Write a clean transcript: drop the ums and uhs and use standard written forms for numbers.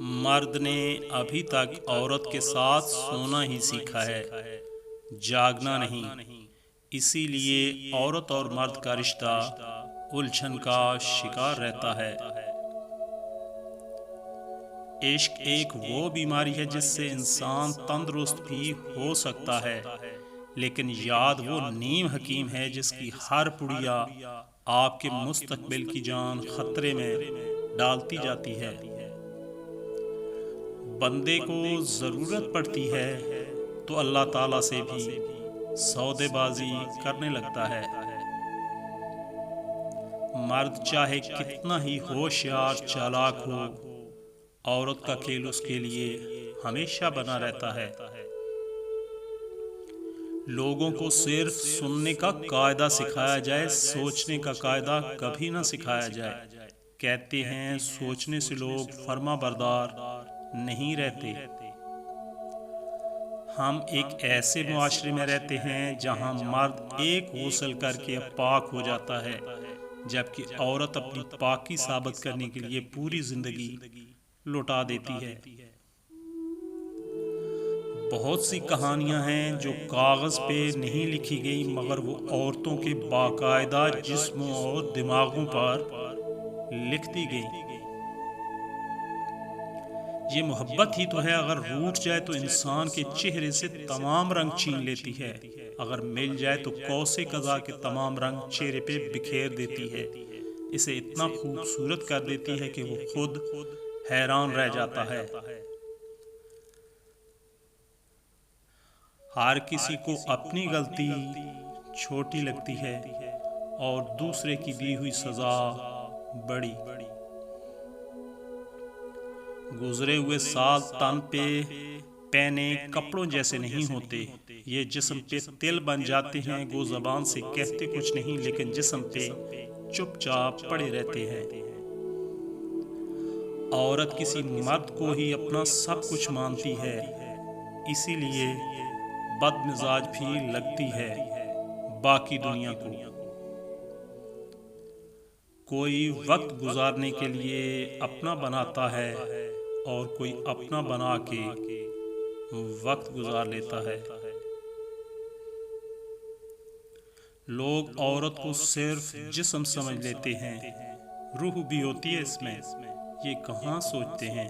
मर्द ने अभी तक औरत के साथ सोना ही सीखा है, जागना नहीं। इसीलिए औरत और मर्द का रिश्ता उलझन का शिकार रहता है। इश्क एक वो बीमारी है जिससे इंसान तंदुरुस्त भी हो सकता है, लेकिन याद वो नीम हकीम है जिसकी हर पुड़िया आपके मुस्तकबिल की जान खतरे में डालती जाती है। बंदे को ज़रूरत पड़ती है तो अल्लाह ताला से भी सौदेबाजी करने लगता है। मर्द चाहे कितना ही होशियार चालाक हो, औरत का खेल उसके लिए हमेशा बना रहता है। लोगों को सिर्फ सुनने का कायदा सिखाया जाए, सोचने का कायदा कभी ना सिखाया जाए। कहते हैं सोचने से लोग फर्मा बरदार नहीं रहते। हम एक ऐसे मुआशरे में रहते हैं जहां मर्द एक गुस्ल करके पाक हो जाता है, जबकि औरत अपनी पाकी साबित करने के लिए पूरी जिंदगी लुटा देती है। बहुत सी कहानियां हैं जो कागज पे नहीं लिखी गई, मगर वो औरतों के बाकायदा जिस्मों और दिमागों पर लिख दी गई। ये मोहब्बत ही तो है, अगर रूठ जाए तो इंसान के चेहरे से तमाम रंग छीन लेती है, अगर मिल जाए तो कौसे कज़ा के तमाम रंग चेहरे पे बिखेर देती है। इसे इतना खूबसूरत कर देती है कि वो खुद हैरान रह जाता है। हर किसी को अपनी गलती छोटी लगती है और दूसरे की दी हुई सजा बड़ी। गुजरे हुए साल तन पे पहने कपड़ों जैसे नहीं होते, ये जिस्म पे तिल बन जाते हैं। गो जबान से कहते कुछ नहीं, लेकिन जिस्म पे चुपचाप पड़े रहते हैं। औरत किसी मर्द को ही अपना सब कुछ मानती है, इसीलिए बदमिजाज भी लगती है बाकी दुनिया को। कोई वक्त गुजारने के लिए अपना बनाता है और कोई अपना बना के वक्त गुजार लेता है। लोग औरत को सिर्फ जिस्म समझ लेते हैं, रूह भी होती है इसमें, ये कहाँ सोचते हैं